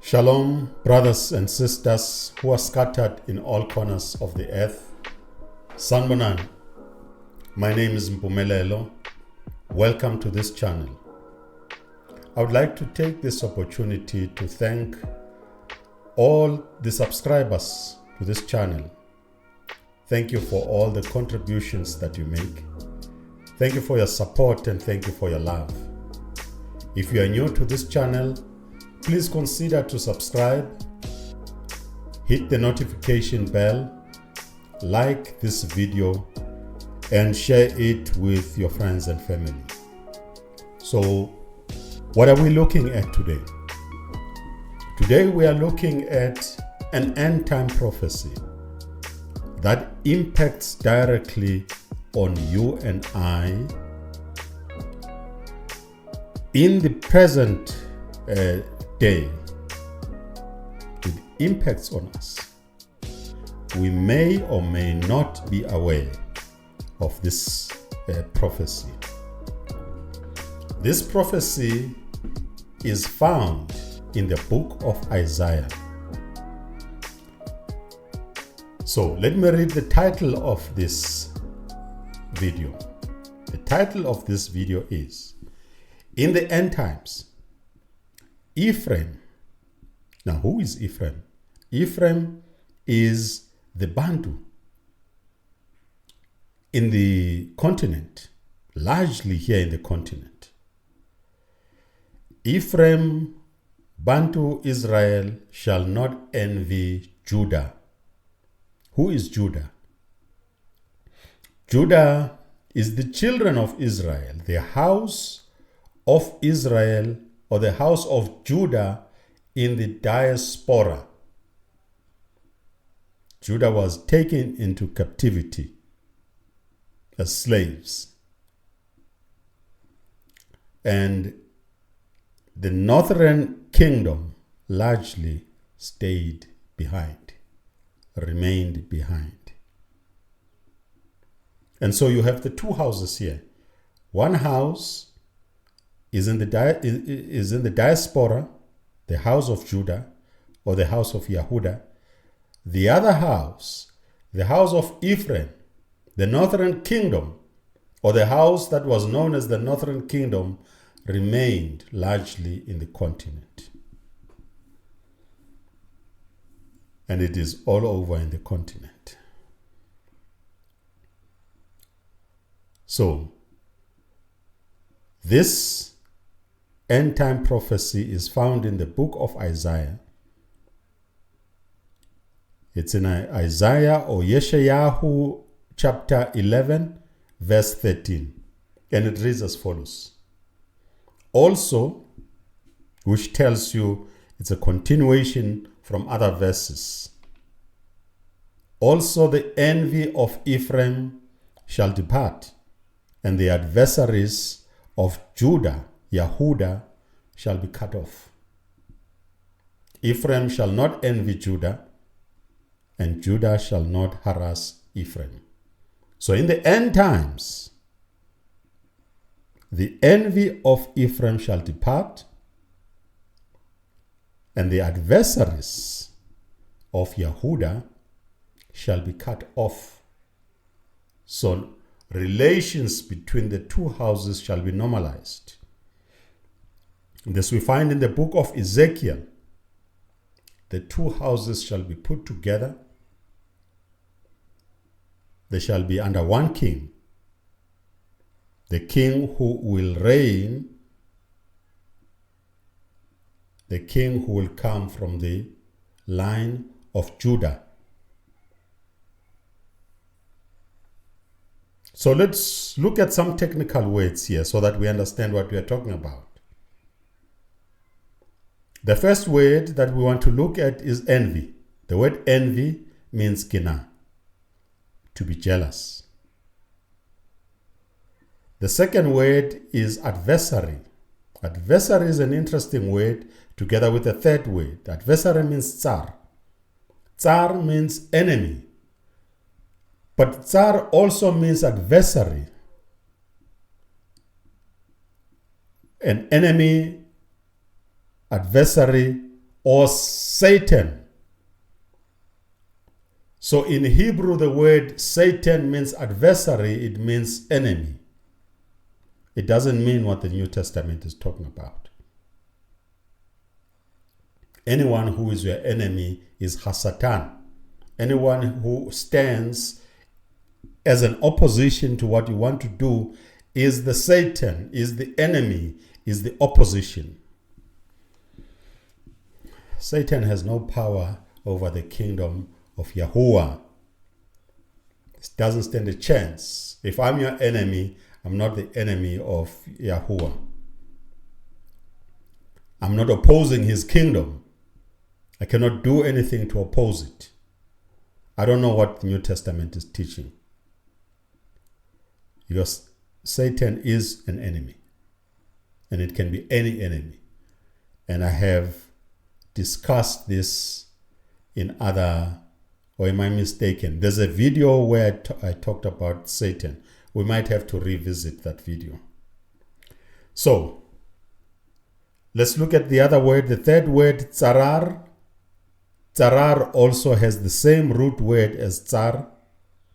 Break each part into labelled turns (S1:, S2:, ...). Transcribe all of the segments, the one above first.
S1: Shalom, brothers and sisters who are scattered in all corners of the earth. Sanbonan, my name is Mpumelelo. Welcome to this channel. I would like to take this opportunity to thank all the subscribers to this channel. Thank you for all the contributions that you make. Thank you for your support and thank you for your love. If you are new to this channel, please consider to subscribe, hit the notification bell, like this video, and share it with your friends and family. So, what are we looking at today? Today we are looking at an end-time prophecy that impacts directly on you and I in the present day. It impacts on us. We may or may not be aware of this prophecy. This prophecy is found in the book of Isaiah. So let me read the title of this video. The title of this video is In the End Times, Ephraim. Now, who is Ephraim? Ephraim is the Bantu in the continent, largely here in the continent. Ephraim, Bantu, Israel shall not envy Judah. Who is Judah? Judah is the children of Israel, the house of Israel, or the house of Judah in the diaspora. Judah was taken into captivity as slaves. And the northern kingdom largely stayed behind, remained behind. And so you have the two houses here. One house is in the diaspora, the house of Judah, or the house of Yehuda. The other house, the house of Ephraim, the northern kingdom, or the house that was known as the northern kingdom, remained largely in the continent. And it is all over in the continent. So, this end-time prophecy is found in the book of Isaiah. It's in Isaiah or Yeshayahu chapter 11, verse 13. And it reads as follows. Also, which tells you it's a continuation from other verses. Also the envy of Ephraim shall depart, and the adversaries of Judah, Yehuda, shall be cut off. Ephraim shall not envy Judah, and Judah shall not harass Ephraim. So in the end times, the envy of Ephraim shall depart, and the adversaries of Yehuda shall be cut off. So relations between the two houses shall be normalized. This we find in the book of Ezekiel. The two houses shall be put together. They shall be under one king. The king who will reign, the king who will come from the line of Judah. So let's look at some technical words here so that we understand what we are talking about. The first word that we want to look at is envy. The word envy means kina, to be jealous. The second word is adversary. Adversary is an interesting word together with the third word. Adversary means tsar. Tsar means enemy. But tsar also means adversary. An enemy, adversary, or Satan. So in Hebrew, the word Satan means adversary, it means enemy. It doesn't mean what the New Testament is talking about. Anyone who is your enemy is Hasatan. Anyone who stands as an opposition to what you want to do is the Satan, is the enemy, is the opposition. Satan has no power over the kingdom of Yahuwah. It doesn't stand a chance. If I'm your enemy, I'm not the enemy of Yahuwah. I'm not opposing his kingdom. I cannot do anything to oppose it. I don't know what the New Testament is teaching. Because Satan is an enemy. And it can be any enemy. And I have discussed this in other, or am I mistaken? There's a video where I talked about Satan. We might have to revisit that video. So, let's look at the other word. The third word, tsarar. Tsarar also has the same root word as tsar.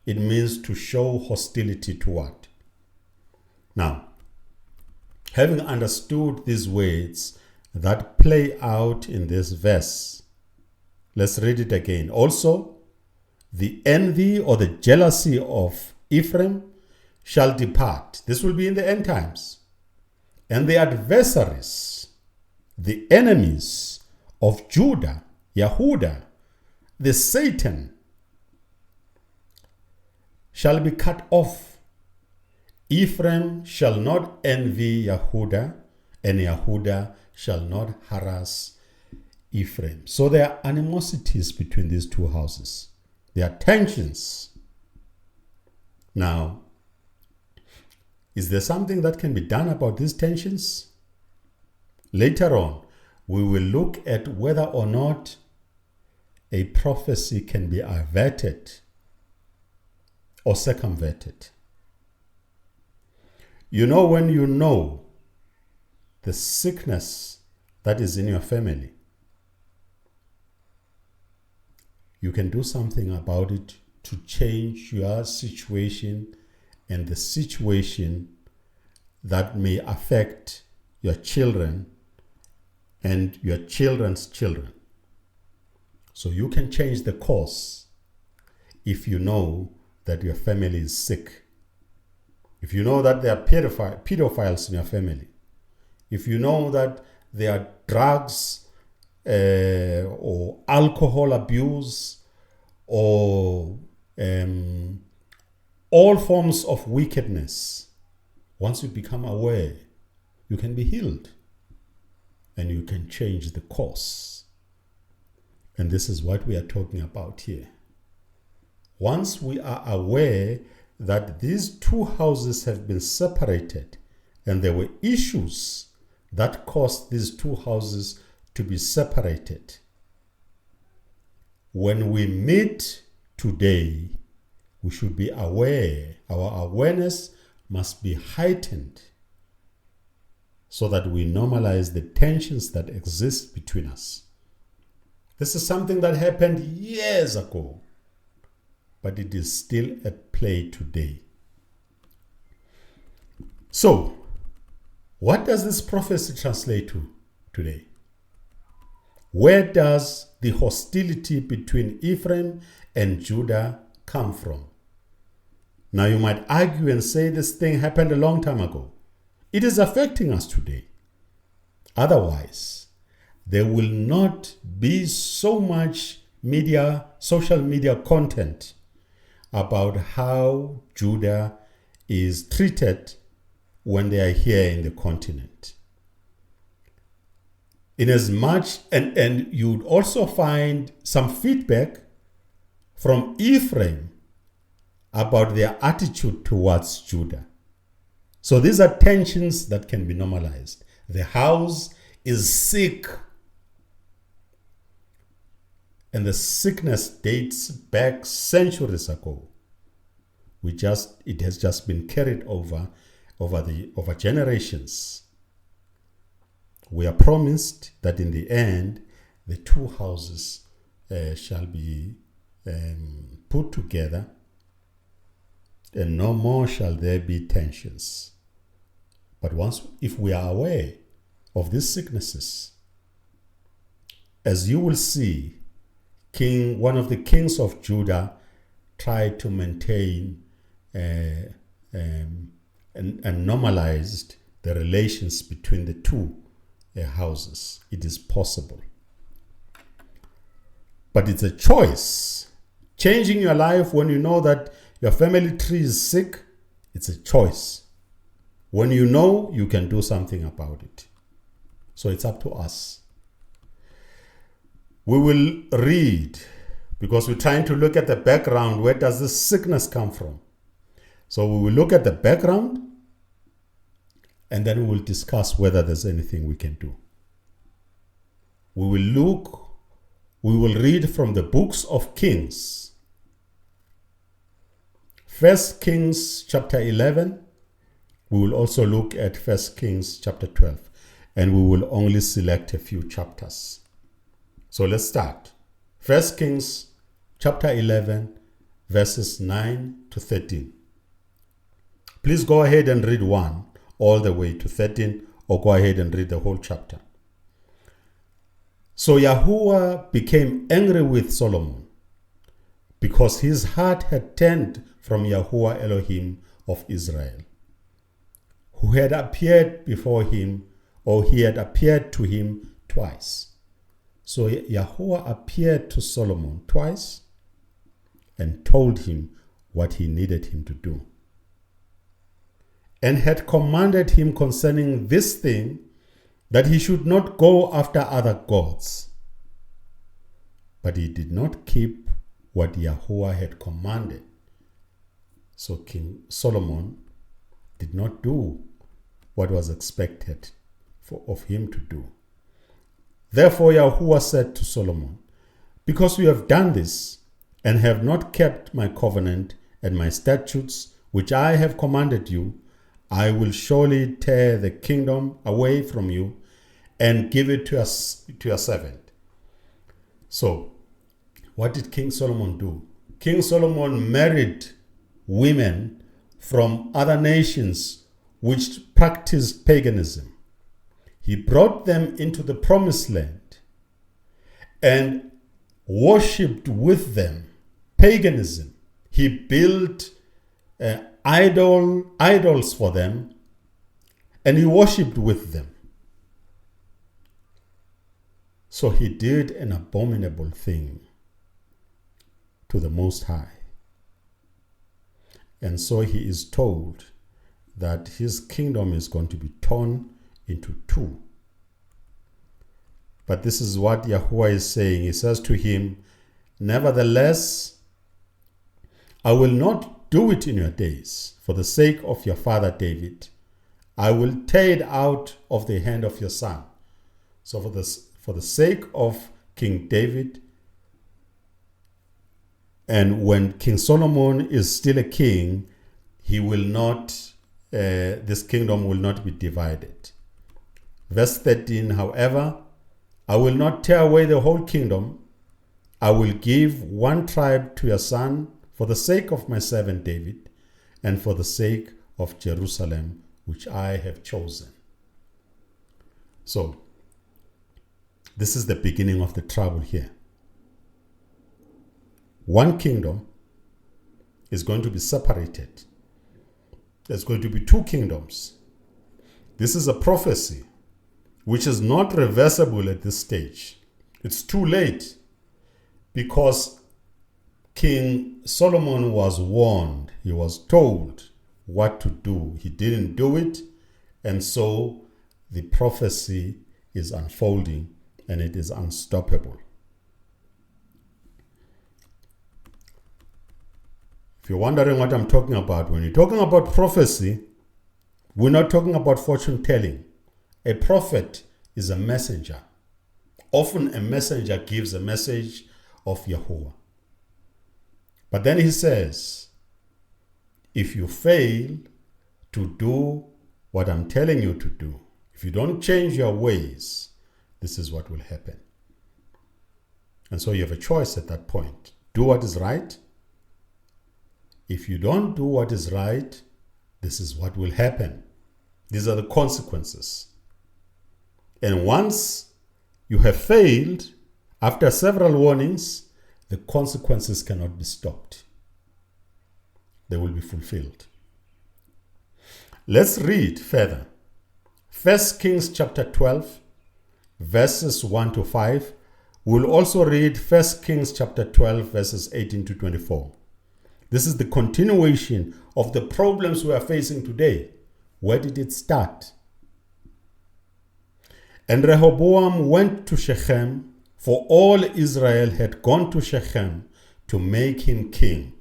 S1: It means to show hostility toward. Now, having understood these words that play out in this verse, let's read it again. Also, the envy or the jealousy of Ephraim shall depart. This will be in the end times. And the adversaries, the enemies of Judah, Yehuda, the Satan, shall be cut off. Ephraim shall not envy Yehuda, and Yehuda shall not harass Ephraim. So there are animosities between these two houses. There are tensions. Now, is there something that can be done about these tensions? Later on, we will look at whether or not a prophecy can be averted or circumvented. You know, when you know the sickness that is in your family, you can do something about it to change your situation and the situation that may affect your children and your children's children. So you can change the course if you know that your family is sick. If you know that there are pedophiles in your family. If you know that there are drugs or alcohol abuse or all forms of wickedness, once you become aware, you can be healed and you can change the course. And this is what we are talking about here. Once we are aware that these two houses have been separated and there were issues that caused these two houses to be separated, when we meet today, we should be aware. Our awareness must be heightened so that we normalize the tensions that exist between us. This is something that happened years ago, but it is still at play today. So, what does this prophecy translate to today? Where does the hostility between Ephraim and Judah come from? Now you might argue and say this thing happened a long time ago. It is affecting us today. Otherwise, there will not be so much social media content about how Judah is treated when they are here in the continent. Inasmuch, and you'd also find some feedback from Ephraim about their attitude towards Judah. So these are tensions that can be normalized. The house is sick, and the sickness dates back centuries ago. It has just been carried over generations. We are promised that in the end, the two houses shall be put together, and no more shall there be tensions. But if we are aware of these sicknesses, as you will see, one of the kings of Judah tried to maintain and normalized the relations between the two houses. It is possible. But it's a choice. Changing your life when you know that your family tree is sick, it's a choice. When you know, you can do something about it. So it's up to us. We will read, because we're trying to look at the background. Where does this sickness come from? So we will look at the background, and then we will discuss whether there's anything we can do. We will read from the books of Kings. 1 Kings chapter 11. We will also look at 1 Kings chapter 12. And we will only select a few chapters. So let's start. 1 Kings chapter 11, verses 9 to 13. Please go ahead and read 1 all the way to 13, or go ahead and read the whole chapter. So Yahuwah became angry with Solomon, because his heart had turned from Yahuwah Elohim of Israel, who had appeared before him, or he had appeared to him twice. So Yahuwah appeared to Solomon twice and told him what he needed him to do, and had commanded him concerning this thing, that he should not go after other gods. But he did not keep what Yahuwah had commanded. So King Solomon did not do what was expected of him to do. Therefore Yahuwah said to Solomon, because you have done this, and have not kept my covenant and my statutes, which I have commanded you, I will surely tear the kingdom away from you and give it to your servant. So, what did King Solomon do? King Solomon married women from other nations which practiced paganism. He brought them into the promised land and worshipped with them paganism. He built idols for them, and he worshipped with them. So he did an abominable thing to the Most High. And so he is told that his kingdom is going to be torn into two. But this is what Yahuwah is saying. He says to him, nevertheless, I will not do it in your days. For the sake of your father David, I will tear it out of the hand of your son. So for the sake of King David, and when King Solomon is still a king, he will not, this kingdom will not be divided. Verse 13, however, I will not tear away the whole kingdom. I will give one tribe to your son for the sake of my servant David, and for the sake of Jerusalem, which I have chosen. So, this is the beginning of the trouble here. One kingdom is going to be separated. There's going to be two kingdoms. This is a prophecy which is not reversible at this stage. It's too late, because King Solomon was warned. He was told what to do. He didn't do it, and so the prophecy is unfolding, and it is unstoppable. If you're wondering what I'm talking about, when you're talking about prophecy, we're not talking about fortune telling. A prophet is a messenger. Often a messenger gives a message of Yahuwah. But then he says, if you fail to do what I'm telling you to do, if you don't change your ways, this is what will happen. And so you have a choice at that point. Do what is right. If you don't do what is right, this is what will happen. These are the consequences. And once you have failed, after several warnings, the consequences cannot be stopped. They will be fulfilled. Let's read further. 1 Kings chapter 12, verses 1 to 5. We'll also read 1 Kings chapter 12, verses 18 to 24. This is the continuation of the problems we are facing today. Where did it start? And Rehoboam went to Shechem, for all Israel had gone to Shechem to make him king.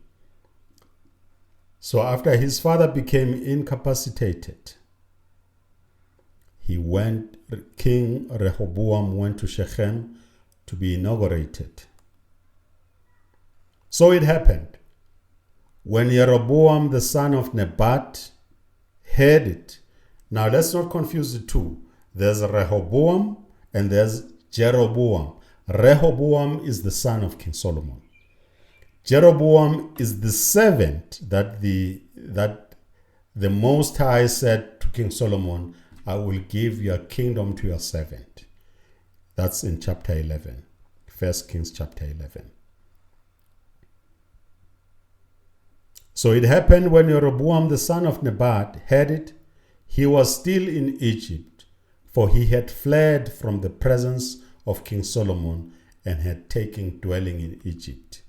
S1: So after his father became incapacitated, King Rehoboam went to Shechem to be inaugurated. So it happened, when Jeroboam the son of Nebat heard it. Now let's not confuse the two. There's Rehoboam and there's Jeroboam. Rehoboam is the son of King Solomon. Jeroboam is the servant that the Most High said to King Solomon, I will give your kingdom to your servant. That's in chapter 11. 1 Kings chapter 11. So it happened when Jeroboam the son of Nebat heard it, he was still in Egypt, for he had fled from the presence of King Solomon and had taken dwelling in Egypt.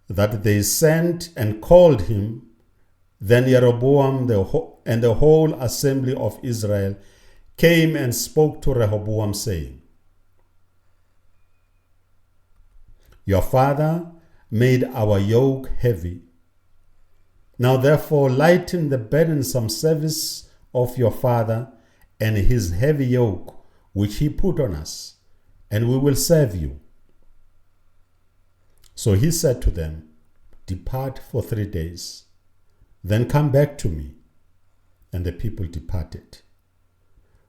S1: That they sent and called him. Then Jeroboam and the whole assembly of Israel came and spoke to Rehoboam, saying, Your father made our yoke heavy. Now therefore lighten the burdensome service of your father and his heavy yoke which he put on us, and we will serve you. So he said to them, Depart for 3 days, then come back to me. And the people departed.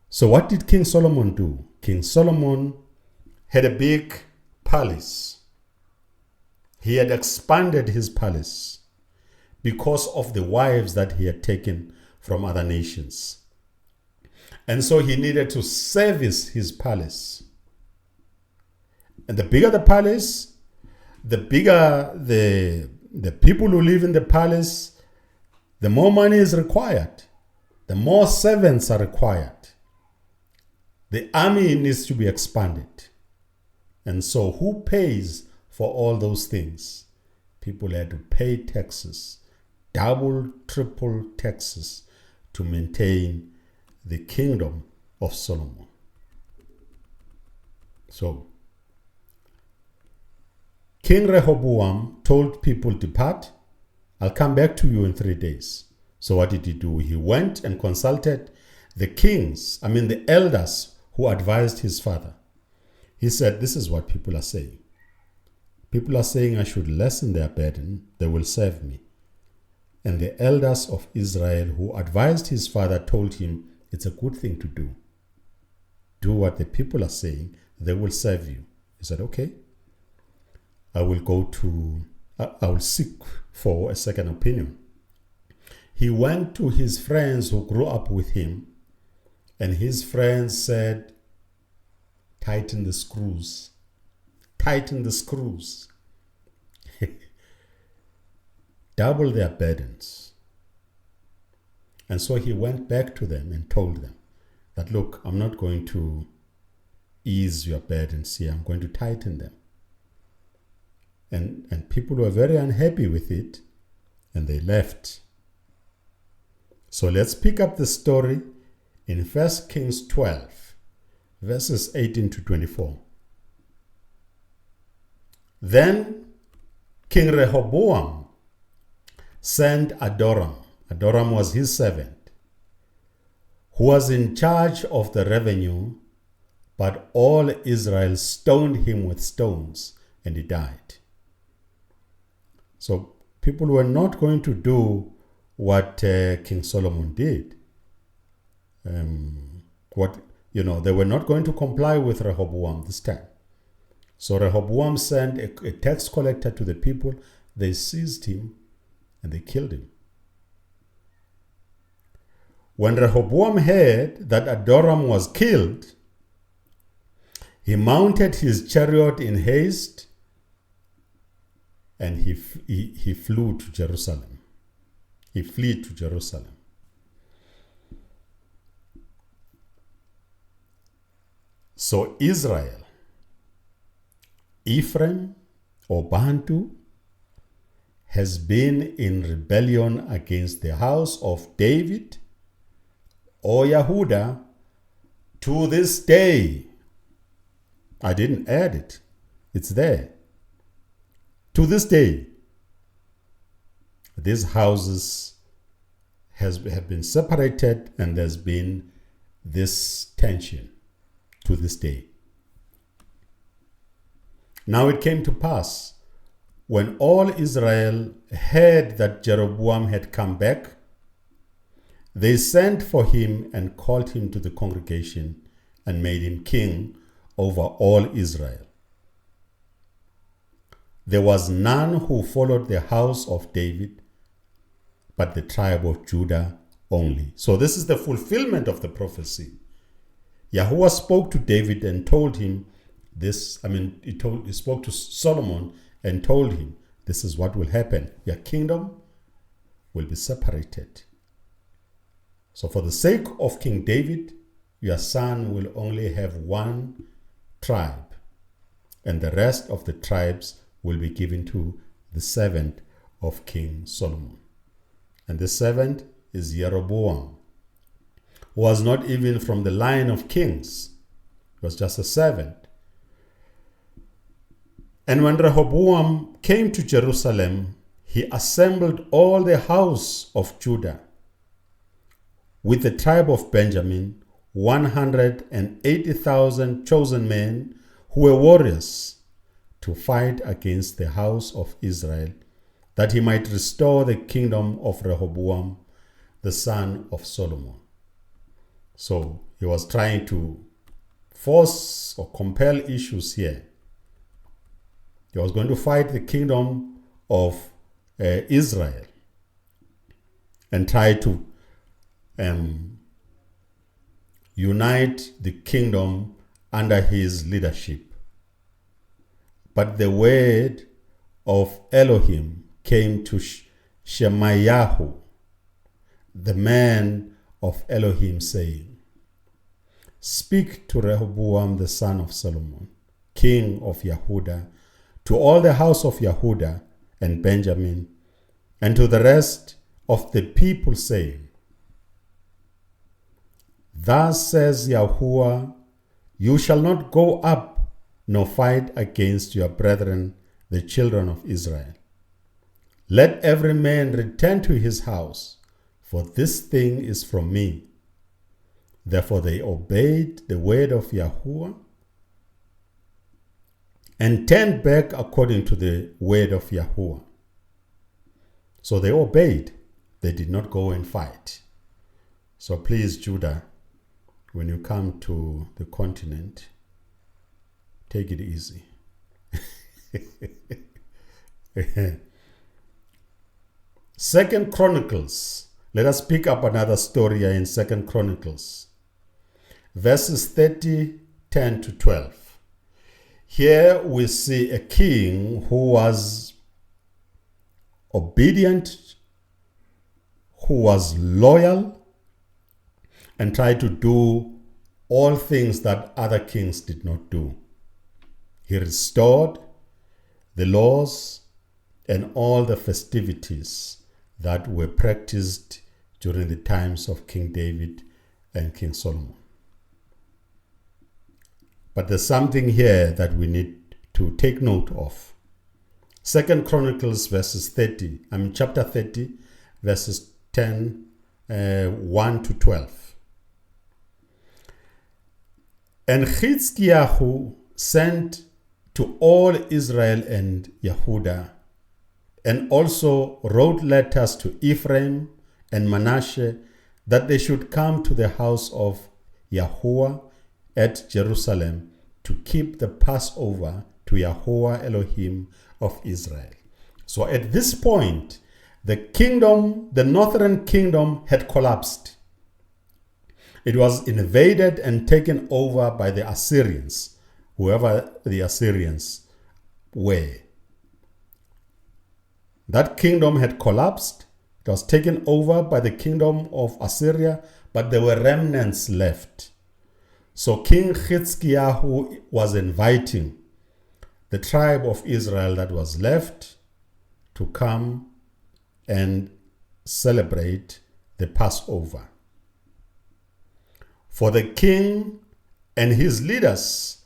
S1: So what did King Solomon do? King Solomon had a big palace. He had expanded his palace because of the wives that he had taken from other nations. And so he needed to service his palace. And the bigger the palace, the bigger the people who live in the palace, the more money is required. The more servants are required. The army needs to be expanded. And so who pays for all those things? People had to pay taxes, double, triple taxes to maintain the kingdom of Solomon. So King Rehoboam told people, Depart, I'll come back to you in 3 days. So what did he do? He went and consulted the elders who advised his father. He said, this is what people are saying. People are saying I should lessen their burden, they will serve me. And the elders of Israel who advised his father told him, it's a good thing to do. Do what the people are saying, they will serve you. He said, okay, I will seek for a second opinion. He went to his friends who grew up with him, and his friends said, tighten the screws. Tighten the screws. Double their burdens. And so he went back to them and told them that, look, I'm not going to ease your burdens here. I'm going to tighten them. And people were very unhappy with it, and they left. So let's pick up the story in 1 Kings 12, verses 18 to 24. Then King Rehoboam sent Adoram. Adoram was his servant, who was in charge of the revenue, but all Israel stoned him with stones, and he died. So people were not going to do what King Solomon did. they were not going to comply with Rehoboam this time. So Rehoboam sent a tax collector to the people. They seized him and they killed him. When Rehoboam heard that Adoram was killed, he mounted his chariot in haste and he flew to Jerusalem. He fled to Jerusalem. So Israel, Ephraim or Bantu, has been in rebellion against the house of David or Yehuda to this day. I didn't add it. It's there. To this day, these houses have been separated and there's been this tension to this day. Now it came to pass, when all Israel heard that Jeroboam had come back, they sent for him and called him to the congregation and made him king over all Israel. There was none who followed the house of David, but the tribe of Judah only. So this is the fulfillment of the prophecy. Yahuwah spoke to David and told him this. He spoke to Solomon and told him, this is what will happen. Your kingdom will be separated. So for the sake of King David, your son will only have one tribe, and the rest of the tribes will be given to the servant of King Solomon. And the servant is Jeroboam, who was not even from the line of kings. He was just a servant. And when Rehoboam came to Jerusalem, he assembled all the house of Judah with the tribe of Benjamin, 180,000 chosen men who were warriors, to fight against the house of Israel, that he might restore the kingdom of Rehoboam, the son of Solomon. So he was trying to force or compel issues here. He was going to fight the kingdom of Israel and try to unite the kingdom under his leadership. But the word of Elohim came to Shemayahu, the man of Elohim, saying, speak to Rehoboam the son of Solomon, king of Yehuda, to all the house of Yehuda and Benjamin, and to the rest of the people, saying, thus says Yahuwah, you shall not go up nor fight against your brethren, the children of Israel. Let every man return to his house, for this thing is from me. Therefore they obeyed the word of Yahuwah and turned back according to the word of Yahuwah. So they obeyed. They did not go and fight. So please, Judah, when you come to the continent, take it easy. Second Chronicles. Let us pick up another story here in Second Chronicles. Verses 30, 10 to 12. Here we see a king who was obedient, who was loyal, and tried to do all things that other kings did not do. He restored the laws and all the festivities that were practiced during the times of King David and King Solomon. But there's something here that we need to take note of. Second Chronicles chapter 30, verses 1 to 12. And Chizkiyahu sent to all Israel and Yehuda, and also wrote letters to Ephraim and Manasseh, that they should come to the house of Yahuwah at Jerusalem to keep the Passover to Yahweh Elohim of Israel. So at this point, the northern kingdom had collapsed. It was invaded and taken over by the Assyrians, whoever the Assyrians were. That kingdom had collapsed. It was taken over by the kingdom of Assyria, but there were remnants left. So King Chizkiyahu was inviting the tribe of Israel that was left to come and celebrate the Passover. For the king and his leaders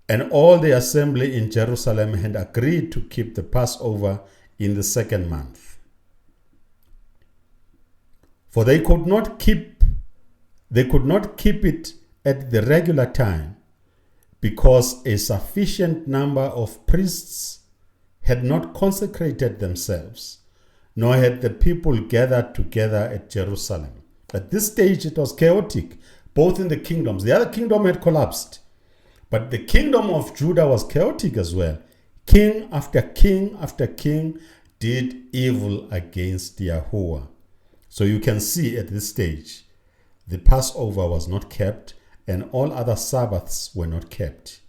S1: and all the assembly in Jerusalem had agreed to keep the Passover in the second month. For they could not keep it at the regular time, because a sufficient number of priests had not consecrated themselves, nor had the people gathered together at Jerusalem. At this stage, it was chaotic, both in the kingdoms. The other kingdom had collapsed, but the kingdom of Judah was chaotic as well. King after king after king did evil against Yahuwah. So you can see at this stage, the Passover was not kept, and all other Sabbaths were not kept.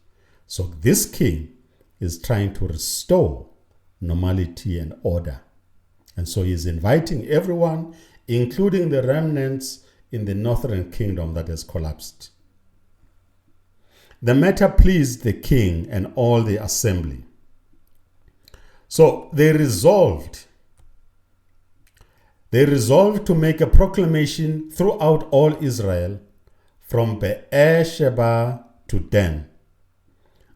S1: So this king is trying to restore normality and order. And so he is inviting everyone, including the remnants in the northern kingdom that has collapsed. The matter pleased the king and all the assembly. So they resolved to make a proclamation throughout all Israel, from Beersheba to Dan,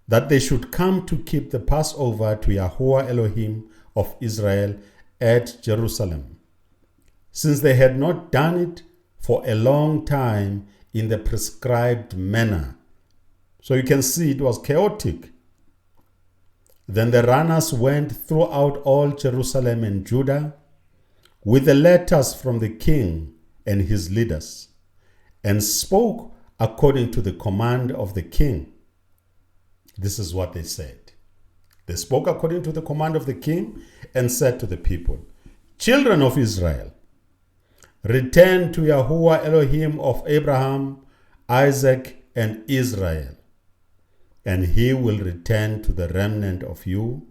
S1: that they should come to keep the Passover to Yahweh Elohim of Israel at Jerusalem, since they had not done it for a long time in the prescribed manner. So you can see it was chaotic. Then the runners went throughout all Jerusalem and Judah with the letters from the king and his leaders, and spoke according to the command of the king. This is what they said. They spoke according to the command of the king and said to the people, "Children of Israel, return to Yahuwah Elohim of Abraham, Isaac, and Israel, and he will return to the remnant of you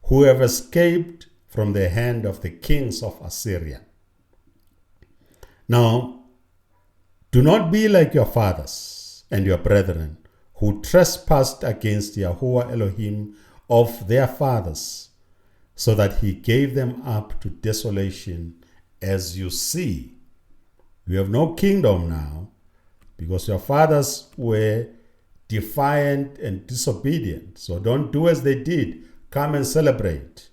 S1: who have escaped from the hand of the kings of Assyria. Now, do not be like your fathers and your brethren, who trespassed against Yahuwah Elohim of their fathers, so that he gave them up to desolation, as you see. You have no kingdom now, because your fathers were defiant and disobedient. So don't do as they did. Come and celebrate."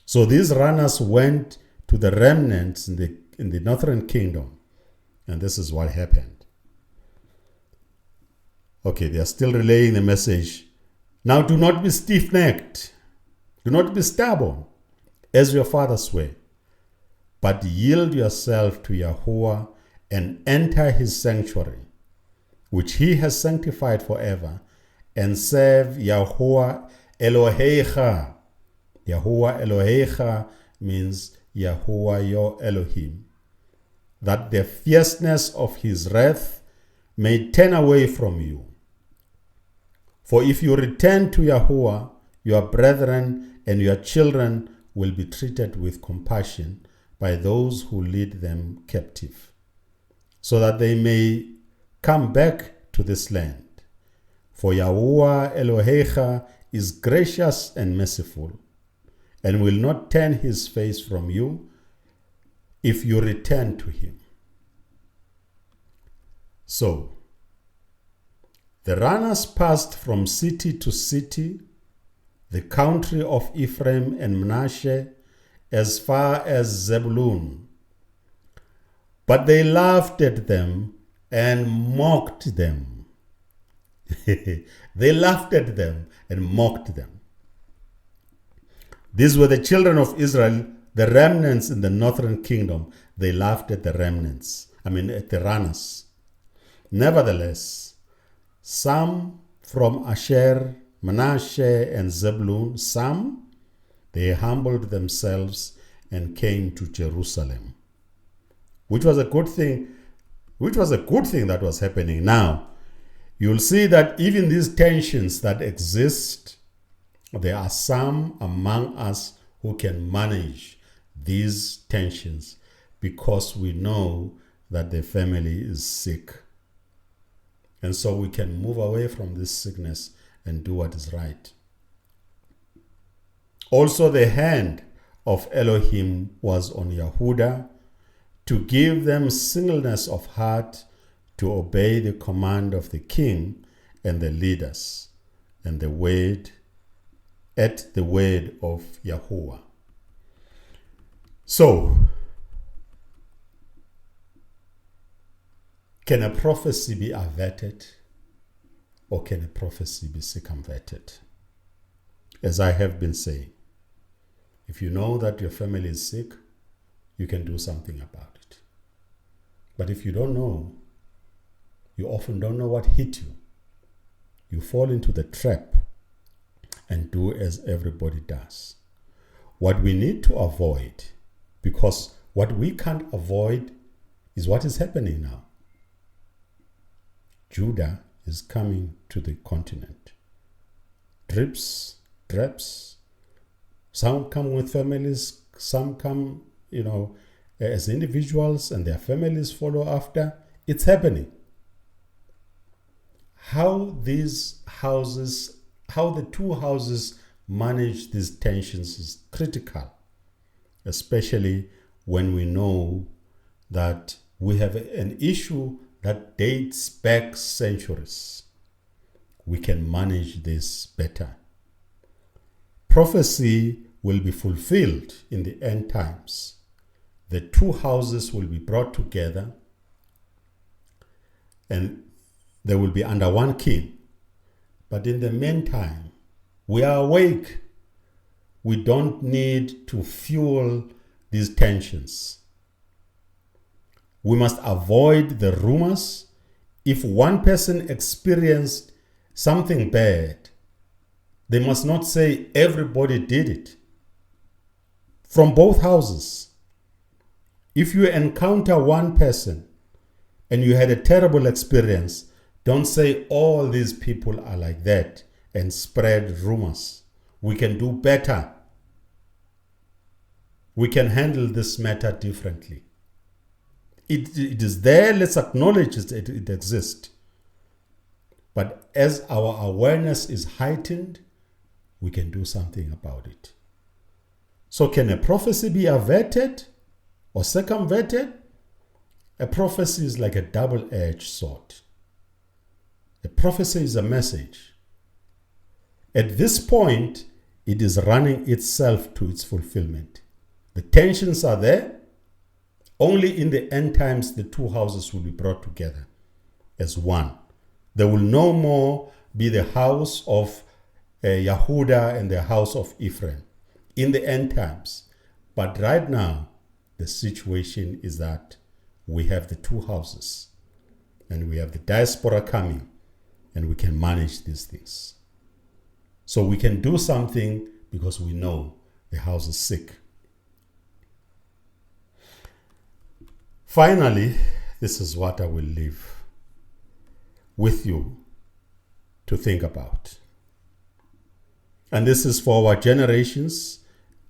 S1: So these runners went to the remnants in the northern kingdom, and this is what happened. Okay, they are still relaying the message. "Now do not be stiff-necked. Do not be stubborn, as your fathers were, but yield yourself to Yahuwah and enter his sanctuary, which he has sanctified forever, and serve Yahuwah Elohecha." Yahuwah Elohecha means Yahuwah your Elohim, "that the fierceness of his wrath may turn away from you. For if you return to Yahuwah, your brethren and your children will be treated with compassion by those who lead them captive, so that they may come back to this land. For Yahuwah Elohecha is gracious and merciful, and will not turn his face from you if you return to him." So, the runners passed from city to city, the country of Ephraim and Manasseh, as far as Zebulun. But they laughed at them and mocked them. They laughed at them and mocked them. These were the children of Israel, the remnants in the northern kingdom. They laughed at the runners. Nevertheless, Some from Asher, Manasseh, and Zebulun. Some, they humbled themselves and came to Jerusalem, which was a good thing. That was happening. Now, you'll see that even these tensions that exist, there are some among us who can manage these tensions because we know that the family is sick. And so we can move away from this sickness and do what is right. Also, the hand of Elohim was on Yehuda to give them singleness of heart to obey the command of the king and the leaders and the word at the word of Yahuwah. So, can a prophecy be averted or can a prophecy be circumvented? As I have been saying, if you know that your family is sick, you can do something about it. But if you don't know, you often don't know what hit you. You fall into the trap and do as everybody does. What we need to avoid, because what we can't avoid is what is happening now. Judah is coming to the continent. Drips, some come with families, some come, as individuals and their families follow after. It's happening. How the two houses manage these tensions is critical, especially when we know that we have an issue that dates back centuries. We can manage this better. Prophecy will be fulfilled in the end times. The two houses will be brought together and they will be under one king. But in the meantime, we are awake. We don't need to fuel these tensions. We must avoid the rumors. If one person experienced something bad, they must not say everybody did it. From both houses. If you encounter one person and you had a terrible experience, don't say all these people are like that and spread rumors. We can do better. We can handle this matter differently. It is there, let's acknowledge it exists. But as our awareness is heightened, we can do something about it. So can a prophecy be averted or circumvented? A prophecy is like a double-edged sword. A prophecy is a message. At this point, it is running itself to its fulfillment. The tensions are there. Only in the end times, the two houses will be brought together as one. There will no more be the house of Yehuda and the house of Ephraim in the end times. But right now, the situation is that we have the two houses and we have the diaspora coming and we can manage these things. So we can do something because we know the house is sick. Finally, this is what I will leave with you to think about. And this is for our generations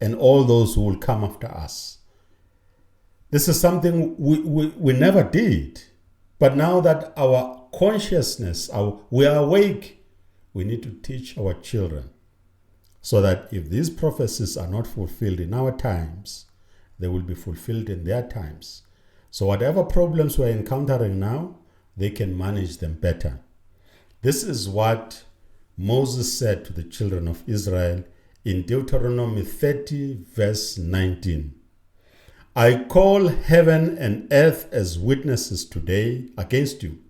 S1: and all those who will come after us. This is something we never did. But now that our consciousness, we are awake, we need to teach our children so that if these prophecies are not fulfilled in our times, they will be fulfilled in their times. So whatever problems we're encountering now, they can manage them better. This is what Moses said to the children of Israel in Deuteronomy 30, verse 19. I call heaven and earth as witnesses today against you,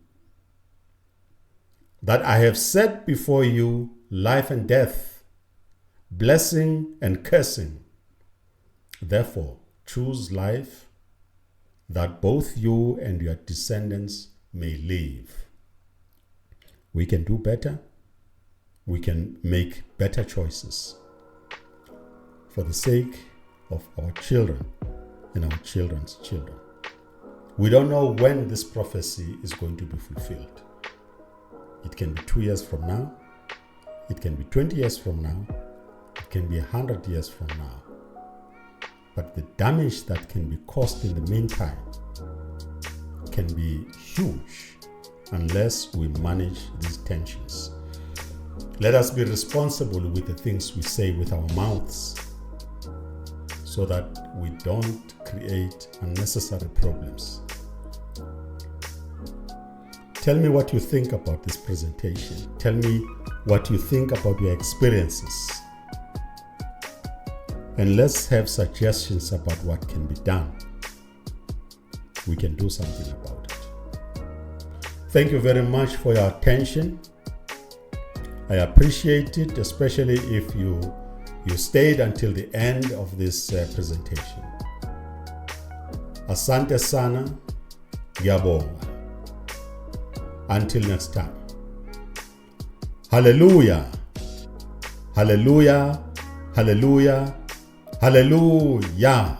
S1: that I have set before you life and death, blessing and cursing. Therefore, choose life, that both you and your descendants may live. We can do better. We can make better choices for the sake of our children and our children's children. We don't know when this prophecy is going to be fulfilled. It can be 2 years from now. It can be 20 years from now. It can be 100 years from now. But the damage that can be caused in the meantime can be huge unless we manage these tensions. Let us be responsible with the things we say with our mouths so that we don't create unnecessary problems. Tell me what you think about this presentation. Tell me what you think about your experiences. And let's have suggestions about what can be done. We can do something about it. Thank you very much for your attention. I appreciate it, especially if you stayed until the end of this presentation. Asante sana, ngiyabonga. Until next time. Hallelujah. Hallelujah. Hallelujah. Hallelujah.